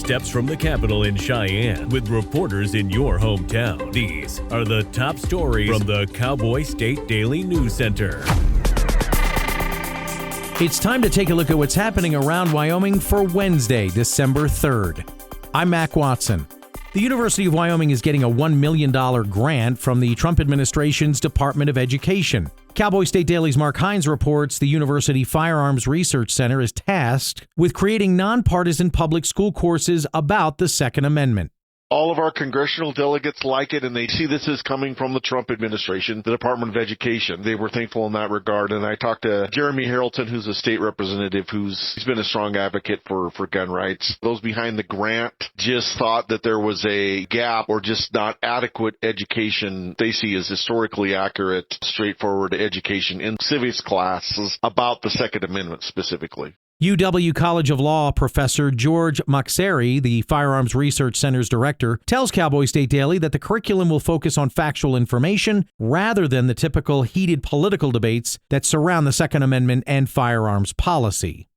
steps from the Capitol in Cheyenne with reporters in your hometown. These are the top stories from the Cowboy State Daily News Center. It's time to take a look at what's happening around Wyoming for Wednesday, December 3rd. I'm Mac Watson. The University of Wyoming is getting a $1 million grant from the Trump administration's Department of Education. Cowboy State Daily's Mark Hines reports the University Firearms Research Center is tasked with creating nonpartisan public school courses about the Second Amendment. All of our congressional delegates like it, and they see this as coming from the Trump administration, the Department of Education. They were thankful in that regard. And I talked to Jeremy Harrelton, who's a state representative, he's been a strong advocate for gun rights. Those behind the grant just thought that there was a gap or just not adequate education they see as historically accurate, straightforward education in civics classes about the Second Amendment specifically. UW College of Law professor George Moxeri, the Firearms Research Center's director, tells Cowboy State Daily that the curriculum will focus on factual information rather than the typical heated political debates that surround the Second Amendment and firearms policy.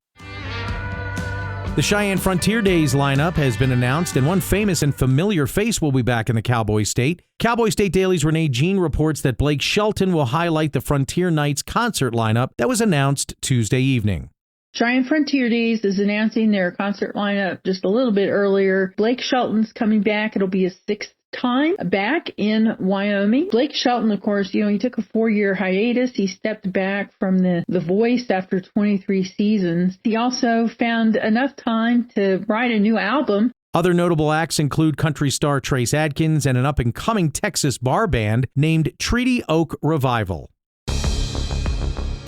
The Cheyenne Frontier Days lineup has been announced, and one famous and familiar face will be back in the Cowboy State. Cowboy State Daily's Renee Jean reports that Blake Shelton will highlight the Frontier Nights concert lineup that was announced Tuesday evening. Cheyenne Frontier Days is announcing their concert lineup just a little bit earlier. Blake Shelton's coming back. It'll be his sixth time back in Wyoming. Blake Shelton, of course, he took a 4-year hiatus. He stepped back from the Voice after 23 seasons. He also found enough time to write a new album. Other notable acts include country star Trace Adkins and an up-and-coming Texas bar band named Treaty Oak Revival.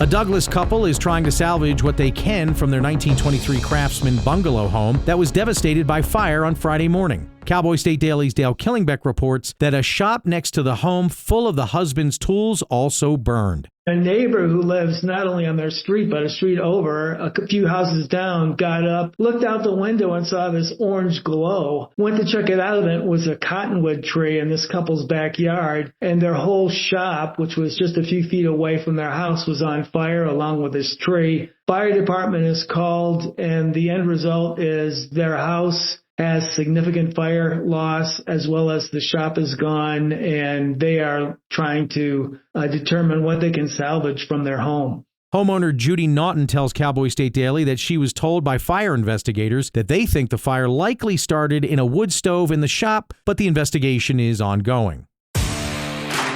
A Douglas couple is trying to salvage what they can from their 1923 Craftsman bungalow home that was devastated by fire on Friday morning. Cowboy State Daily's Dale Killingbeck reports that a shop next to the home full of the husband's tools also burned. A neighbor who lives not only on their street, but a street over, a few houses down, got up, looked out the window and saw this orange glow, went to check it out, and it was a cottonwood tree in this couple's backyard, and their whole shop, which was just a few feet away from their house, was on fire along with this tree. Fire department is called, and the end result is their house has significant fire loss, as well as the shop is gone, and they are trying to determine what they can salvage from their home. Homeowner Judy Naughton tells Cowboy State Daily that she was told by fire investigators that they think the fire likely started in a wood stove in the shop, but the investigation is ongoing.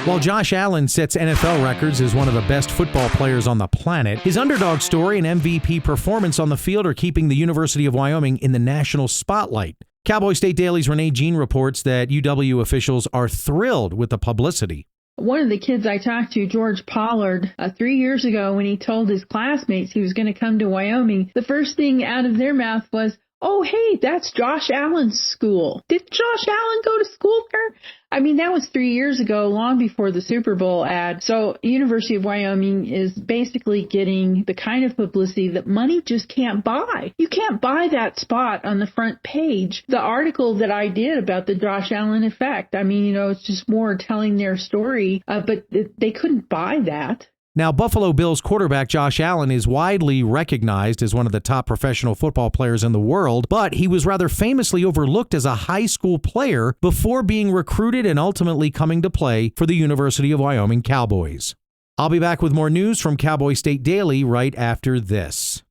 While Josh Allen sets NFL records as one of the best football players on the planet, his underdog story and MVP performance on the field are keeping the University of Wyoming in the national spotlight. Cowboy State Daily's Renee Jean reports that UW officials are thrilled with the publicity. One of the kids I talked to, George Pollard, 3 years ago when he told his classmates he was going to come to Wyoming, the first thing out of their mouth was, "Oh, hey, that's Josh Allen's school. Did Josh Allen go to school there?" I mean, that was 3 years ago, long before the Super Bowl ad. So University of Wyoming is basically getting the kind of publicity that money just can't buy. You can't buy that spot on the front page. The article that I did about the Josh Allen effect, I mean, it's just more telling their story, but they couldn't buy that. Now, Buffalo Bills quarterback Josh Allen is widely recognized as one of the top professional football players in the world, but he was rather famously overlooked as a high school player before being recruited and ultimately coming to play for the University of Wyoming Cowboys. I'll be back with more news from Cowboy State Daily right after this.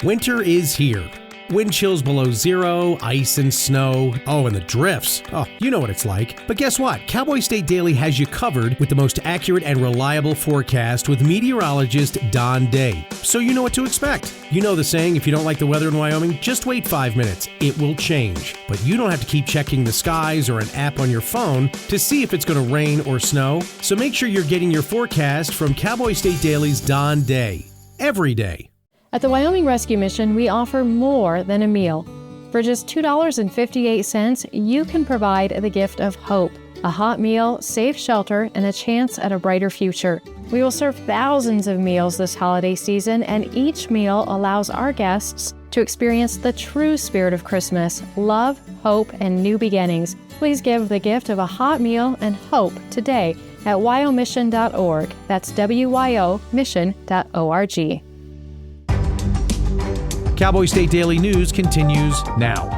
Winter is here. Wind chills below zero, ice and snow. Oh, and the drifts. Oh, you know what it's like. But guess what? Cowboy State Daily has you covered with the most accurate and reliable forecast with meteorologist Don Day. So you know what to expect. You know the saying, if you don't like the weather in Wyoming, just wait 5 minutes. It will change. But you don't have to keep checking the skies or an app on your phone to see if it's going to rain or snow. So make sure you're getting your forecast from Cowboy State Daily's Don Day. Every day. At the Wyoming Rescue Mission, we offer more than a meal. For just $2.58, you can provide the gift of hope, a hot meal, safe shelter, and a chance at a brighter future. We will serve thousands of meals this holiday season, and each meal allows our guests to experience the true spirit of Christmas, love, hope, and new beginnings. Please give the gift of a hot meal and hope today at wyomission.org. That's wyomission.org. Cowboy State Daily News continues now.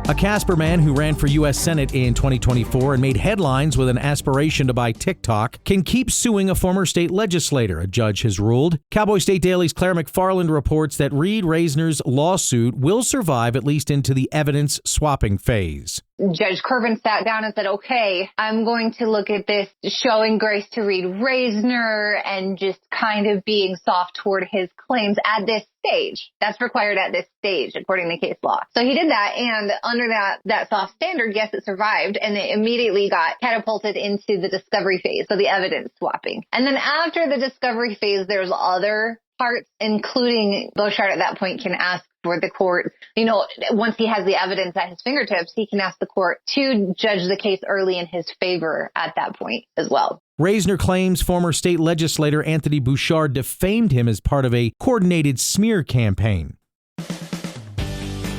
A Casper man who ran for U.S. Senate in 2024 and made headlines with an aspiration to buy TikTok can keep suing a former state legislator, a judge has ruled. Cowboy State Daily's Claire McFarland reports that Reed Reisner's lawsuit will survive at least into the evidence swapping phase. Judge Curvin sat down and said, okay, I'm going to look at this showing grace to Reed Reisner and just kind of being soft toward his claims at this stage. That's required at this stage, according to case law. So he did that, and under that soft standard, yes, it survived, and it immediately got catapulted into the discovery phase, so the evidence swapping. And then after the discovery phase, there's other parts, including Beauchard at that point can ask for the court, once he has the evidence at his fingertips, he can ask the court to judge the case early in his favor at that point as well. Reisner claims former state legislator Anthony Bouchard defamed him as part of a coordinated smear campaign.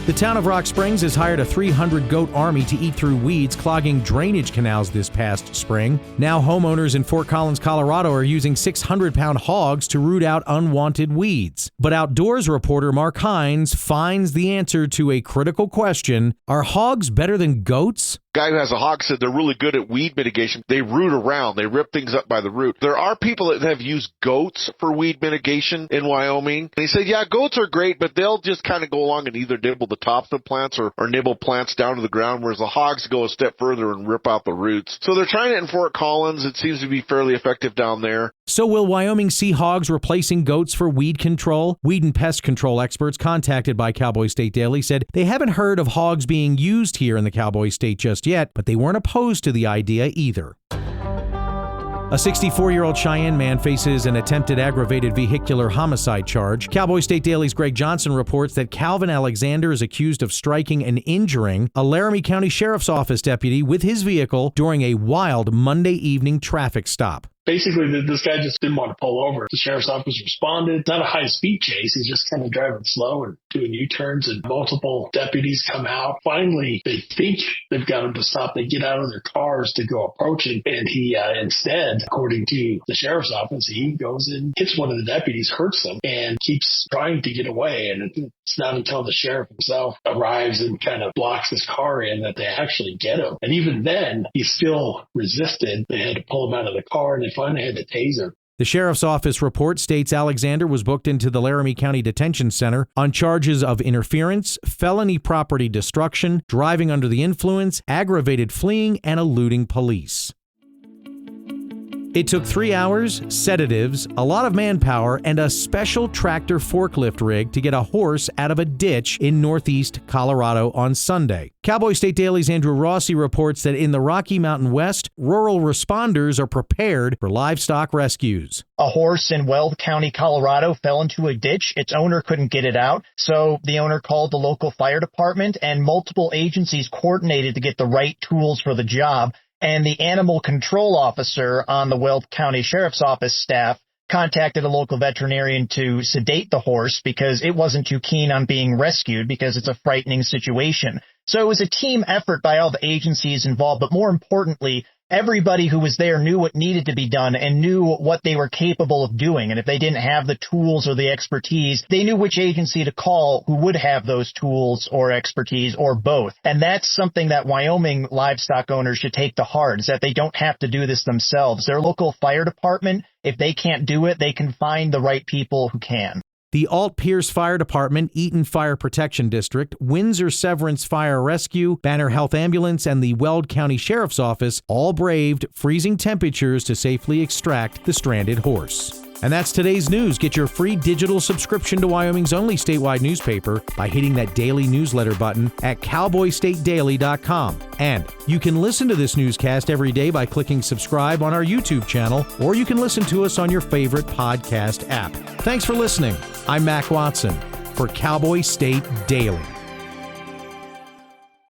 The town of Rock Springs has hired a 300-goat army to eat through weeds clogging drainage canals this past spring. Now homeowners in Fort Collins, Colorado are using 600-pound hogs to root out unwanted weeds. But Outdoors reporter Mark Hines finds the answer to a critical question: are hogs better than goats? Guy who has a hog said they're really good at weed mitigation. They root around. They rip things up by the root. There are people that have used goats for weed mitigation in Wyoming. And he said, yeah, goats are great, but they'll just kind of go along and either nibble the tops of plants or nibble plants down to the ground, whereas the hogs go a step further and rip out the roots. So they're trying it in Fort Collins. It seems to be fairly effective down there. So will Wyoming see hogs replacing goats for weed control? Weed and pest control experts contacted by Cowboy State Daily said they haven't heard of hogs being used here in the Cowboy State just yet, but they weren't opposed to the idea either. A 64-year-old Cheyenne man faces an attempted aggravated vehicular homicide charge. Cowboy State Daily's Greg Johnson reports that Calvin Alexander is accused of striking and injuring a Laramie County Sheriff's Office deputy with his vehicle during a wild Monday evening traffic stop. Basically, this guy just didn't want to pull over. The sheriff's office responded. Not a high-speed chase. He's just kind of driving slow and doing U-turns, and multiple deputies come out. Finally, they think they've got him to stop. They get out of their cars to go approaching, and he instead, according to the sheriff's office, he goes and hits one of the deputies, hurts them, and keeps trying to get away. And it's not until the sheriff himself arrives and kind of blocks his car in that they actually get him. And even then, he still resisted. They had to pull him out of the car, and they finally had to tase him. The sheriff's office report states Alexander was booked into the Laramie County Detention Center on charges of interference, felony property destruction, driving under the influence, aggravated fleeing, and eluding police. It took 3 hours, sedatives, a lot of manpower, and a special tractor forklift rig to get a horse out of a ditch in northeast Colorado on Sunday. Cowboy State Daily's Andrew Rossi reports that in the Rocky Mountain West, rural responders are prepared for livestock rescues. A horse in Weld County, Colorado fell into a ditch. Its owner couldn't get it out, so the owner called the local fire department, and multiple agencies coordinated to get the right tools for the job. And the animal control officer on the Weld County Sheriff's Office staff contacted a local veterinarian to sedate the horse because it wasn't too keen on being rescued because it's a frightening situation. So it was a team effort by all the agencies involved, but more importantly, everybody who was there knew what needed to be done and knew what they were capable of doing. And if they didn't have the tools or the expertise, they knew which agency to call who would have those tools or expertise or both. And that's something that Wyoming livestock owners should take to heart, is that they don't have to do this themselves. Their local fire department, if they can't do it, they can find the right people who can. The Alt-Pierce Fire Department, Eaton Fire Protection District, Windsor Severance Fire Rescue, Banner Health Ambulance, and the Weld County Sheriff's Office all braved freezing temperatures to safely extract the stranded horse. And that's today's news. Get your free digital subscription to Wyoming's only statewide newspaper by hitting that daily newsletter button at cowboystatedaily.com. And you can listen to this newscast every day by clicking subscribe on our YouTube channel, or you can listen to us on your favorite podcast app. Thanks for listening. I'm Mac Watson for Cowboy State Daily.